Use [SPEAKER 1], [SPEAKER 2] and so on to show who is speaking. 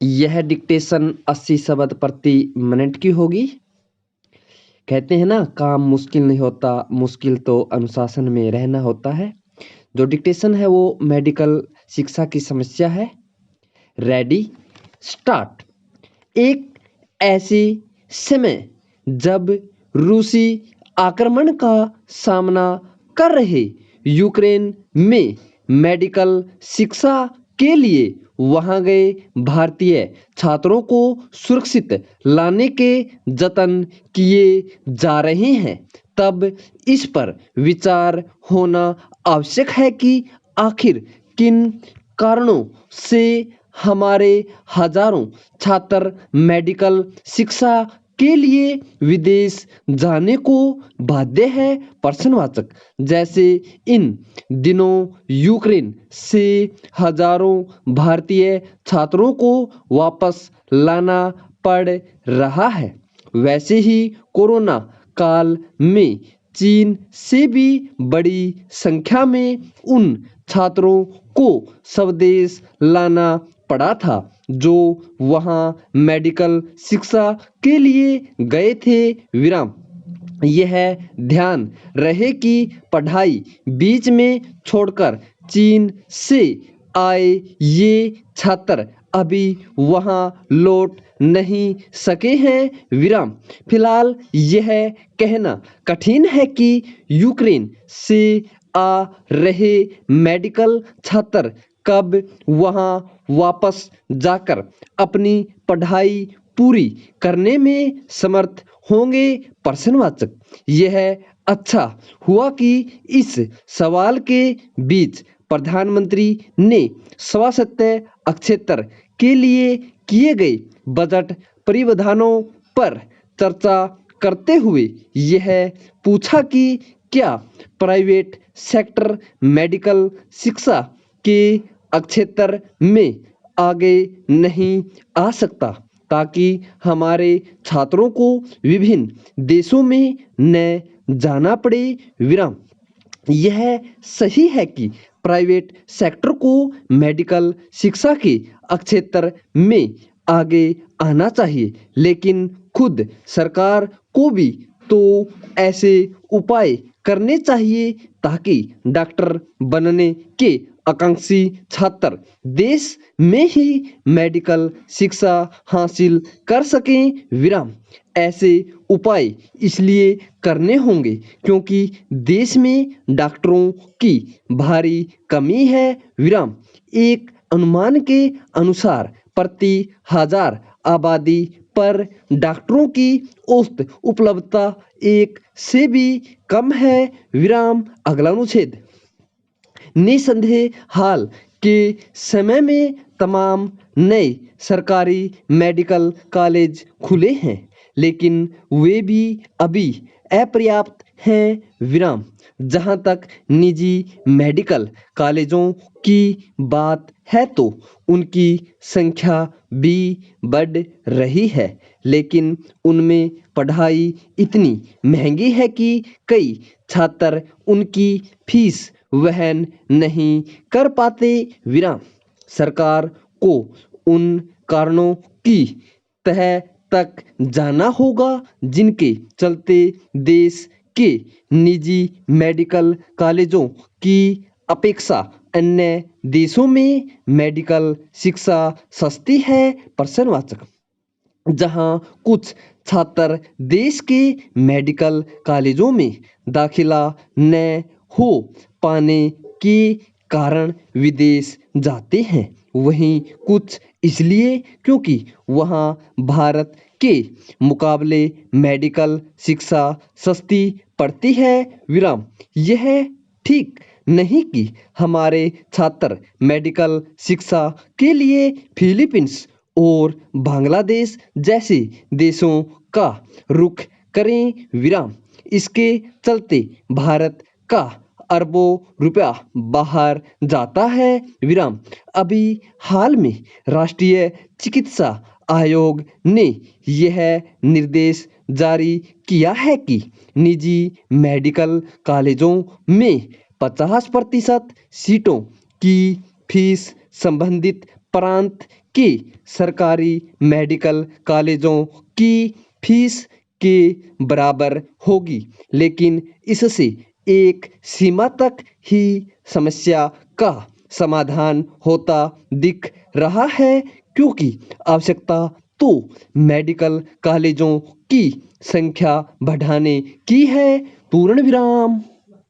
[SPEAKER 1] यह डिक्टेशन 80 शब्द प्रति मिनट की होगी। कहते हैं ना, काम मुश्किल नहीं होता, मुश्किल तो अनुशासन में रहना होता है। जो डिक्टेशन है वो मेडिकल शिक्षा की समस्या है। Ready, start. एक ऐसे समय जब रूसी आक्रमण का सामना कर रहे यूक्रेन में मेडिकल शिक्षा के लिए वहां गए भारतीय छात्रों को सुरक्षित लाने के जतन किए जा रहे हैं, तब इस पर विचार होना आवश्यक है कि आखिर किन कारणों से हमारे हजारों छात्र मेडिकल शिक्षा के लिए विदेश जाने को बाध्य है। प्रश्नवाचक। जैसे इन दिनों यूक्रेन से हजारों भारतीय छात्रों को वापस लाना पड़ रहा है, वैसे ही कोरोना काल में चीन से भी बड़ी संख्या में उन छात्रों को स्वदेश लाना पड़ा था जो वहां मेडिकल शिक्षा के लिए गए थे। विराम। यह ध्यान रहे कि पढ़ाई बीच में छोड़कर चीन से आए ये छात्र अभी वहां लौट नहीं सके हैं। विराम। फिलहाल यह कहना कठिन है कि यूक्रेन से आ रहे मेडिकल छात्र कब वहां वापस जाकर अपनी पढ़ाई पूरी करने में समर्थ होंगे। प्रश्नवाचक। यह अच्छा हुआ कि इस सवाल के बीच प्रधानमंत्री ने स्वास्थ्य क्षेत्र के लिए किए गए बजट प्रावधानों पर चर्चा करते हुए यह पूछा कि क्या प्राइवेट सेक्टर मेडिकल शिक्षा के क्षेत्र में आगे नहीं आ सकता, ताकि हमारे छात्रों को विभिन्न देशों में न जाना पड़े। विराम। यह सही है कि प्राइवेट सेक्टर को मेडिकल शिक्षा के क्षेत्र में आगे आना चाहिए, लेकिन खुद सरकार को भी तो ऐसे उपाय करने चाहिए ताकि डॉक्टर बनने के आकांक्षी छात्र देश में ही मेडिकल शिक्षा हासिल कर सकें। विराम। ऐसे उपाय इसलिए करने होंगे क्योंकि देश में डॉक्टरों की भारी कमी है। विराम। एक अनुमान के अनुसार प्रति 1000 आबादी पर डॉक्टरों की औसत उपलब्धता 1 से भी कम है। विराम। अगला अनुच्छेद। निसंदेह हाल के समय में तमाम नए सरकारी मेडिकल कॉलेज खुले हैं, लेकिन वे भी अभी अपर्याप्त हैं। विराम। जहां तक निजी मेडिकल कॉलेजों की बात है तो उनकी संख्या भी बढ़ रही है, लेकिन उनमें पढ़ाई इतनी महंगी है कि कई छात्र उनकी फीस वहन नहीं कर पाते। विराम। सरकार को उन कारणों की तह तक जाना होगा जिनके चलते देश के निजी मेडिकल कॉलेजों की अपेक्षा अन्य देशों में मेडिकल शिक्षा सस्ती है। प्रश्नवाचक। जहां कुछ छात्र देश के मेडिकल कॉलेजों में दाखिला न हो पाने के कारण विदेश जाते हैं, वहीं कुछ इसलिए क्योंकि वहां भारत के मुकाबले मेडिकल शिक्षा सस्ती पड़ती है। विराम। यह ठीक नहीं कि हमारे छात्र मेडिकल शिक्षा के लिए फिलीपींस और बांग्लादेश जैसे देशों का रुख करें। विराम। इसके चलते भारत का अरबों रुपया बाहर जाता है। विराम। अभी हाल में राष्ट्रीय चिकित्सा आयोग ने यह निर्देश जारी किया है कि निजी मेडिकल कॉलेजों में 50% सीटों की फीस संबंधित प्रांत कि सरकारी मेडिकल कॉलेजों की फीस के बराबर होगी, लेकिन इससे एक सीमा तक ही समस्या का समाधान होता दिख रहा है, क्योंकि आवश्यकता तो मेडिकल कॉलेजों की संख्या बढ़ाने की है। पूर्ण विराम।